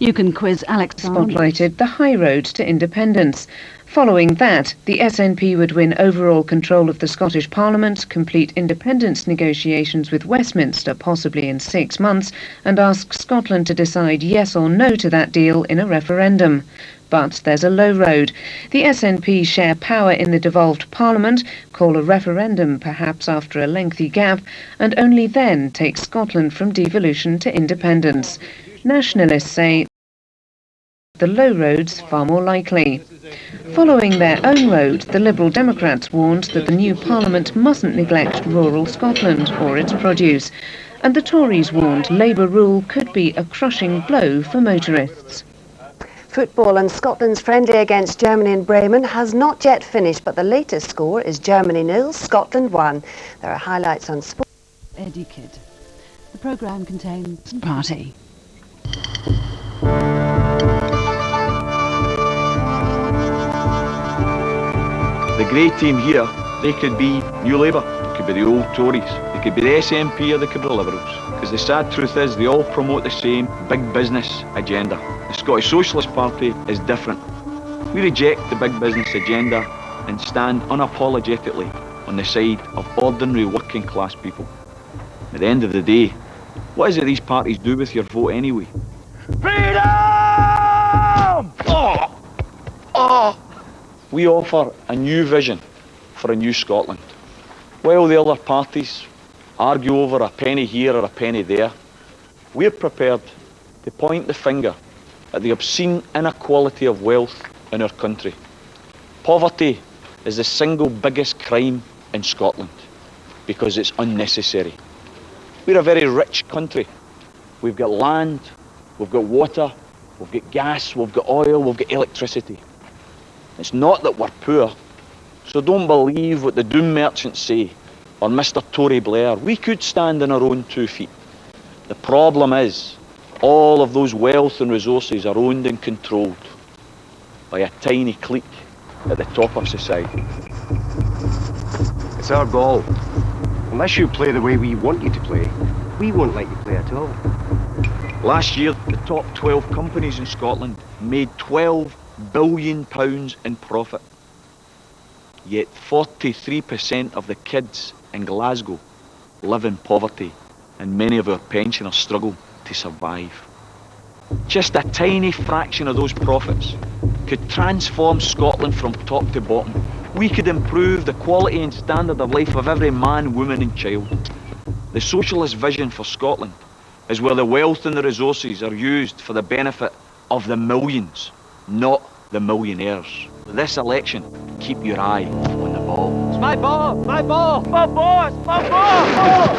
You can quiz Alex. Spotlighted the high road to independence. Following that, the SNP would win overall control of the Scottish Parliament, complete independence negotiations with Westminster possibly in 6 months, and ask Scotland to decide yes or no to that deal in a referendum. But there's a low road. The SNP share power in the devolved Parliament, call a referendum perhaps after a lengthy gap, and only then take Scotland from devolution to independence. Nationalists say the low road's far more likely. Following their own road, the Liberal Democrats warned that the new Parliament mustn't neglect rural Scotland or its produce. And the Tories warned Labour rule could be a crushing blow for motorists. Football, and Scotland's friendly against Germany in Bremen has not yet finished, but the latest score is Germany 0, Scotland 1. There are highlights on sport. Eddie Kidd. The programme contains party. The grey team here, they could be New Labour, they could be the old Tories, they could be the SNP or they could be the Liberals. Because the sad truth is they all promote the same big business agenda. The Scottish Socialist Party is different. We reject the big business agenda and stand unapologetically on the side of ordinary working class people. At the end of the day, what is it these parties do with your vote anyway? Freedom! We offer a new vision for a new Scotland. While the other parties argue over a penny here or a penny there, we're prepared to point the finger at the obscene inequality of wealth in our country. Poverty is the single biggest crime in Scotland because it's unnecessary. We're a very rich country. We've got land, we've got water, we've got gas, we've got oil, we've got electricity. It's not that we're poor, so don't believe what the doom merchants say, or Mr. Tory Blair. We could stand on our own 2 feet. The problem is, all of those wealth and resources are owned and controlled by a tiny clique at the top of society. It's our goal. Unless you play the way we want you to play, we won't let you play at all. Last year, the top 12 companies in Scotland made £12 billion in profit. Yet 43% of the kids in Glasgow live in poverty, and many of our pensioners struggle to survive. Just a tiny fraction of those profits could transform Scotland from top to bottom. We could improve the quality and standard of life of every man, woman and child. The socialist vision for Scotland is where the wealth and the resources are used for the benefit of the millions, not the millionaires. This election, keep your eye on the ball. It's my ball! My ball! My ball! It's my ball!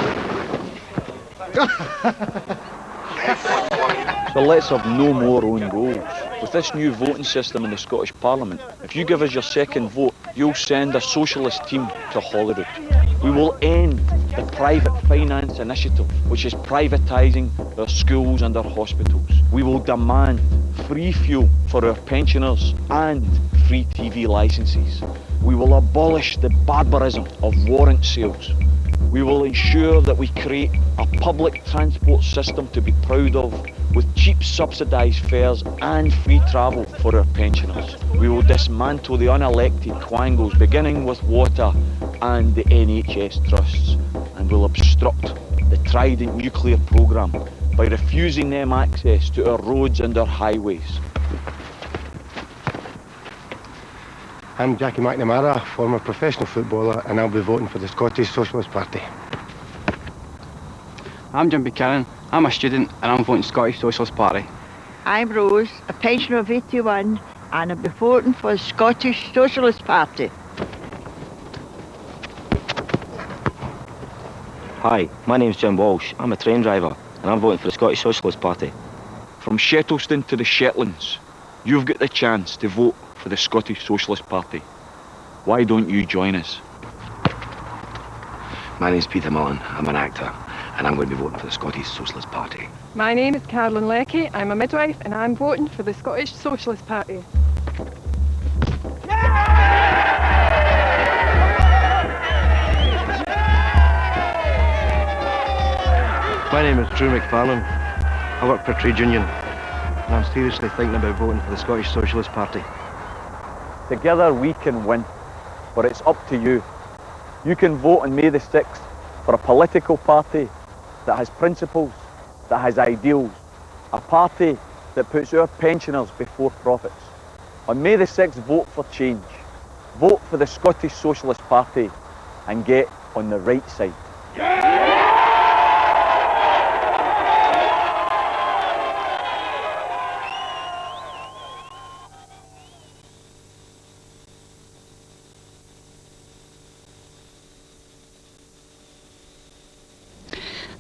So let's have no more own goals. With this new voting system in the Scottish Parliament, if you give us your second vote, you'll send a socialist team to Holyrood. We will end the private finance initiative, which is privatising our schools and our hospitals. We will demand free fuel for our pensioners and free TV licences. We will abolish the barbarism of warrant sales. We will ensure that we create a public transport system to be proud of, with cheap subsidised fares and free travel for our pensioners. We will dismantle the unelected quangos, beginning with water and the NHS trusts, and will obstruct the Trident nuclear programme by refusing them access to our roads and our highways. I'm Jackie McNamara, former professional footballer, and I'll be voting for the Scottish Socialist Party. I'm Jim Buchanan, I'm a student and I'm voting Scottish Socialist Party. I'm Rose, a pensioner of 81, and I'll be voting for the Scottish Socialist Party. Hi, my name's Jim Walsh, I'm a train driver and I'm voting for the Scottish Socialist Party. From Shettleston to the Shetlands, you've got the chance to vote for the Scottish Socialist Party. Why don't you join us? My name's Peter Mullen, I'm an actor, and I'm going to be voting for the Scottish Socialist Party. My name is Carolyn Leckie, I'm a midwife, and I'm voting for the Scottish Socialist Party. My name is Drew McFarlane. I work for a trade union, and and I'm seriously thinking about voting for the Scottish Socialist Party. Together we can win, but it's up to you. You can vote on May the 6th for a political party that has principles, that has ideals, a party that puts our pensioners before profits. On May the 6th, vote for change. Vote for the Scottish Socialist Party and get on the right side.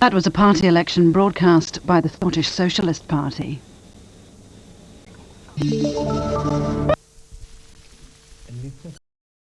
That was a party election broadcast by the Scottish Socialist Party.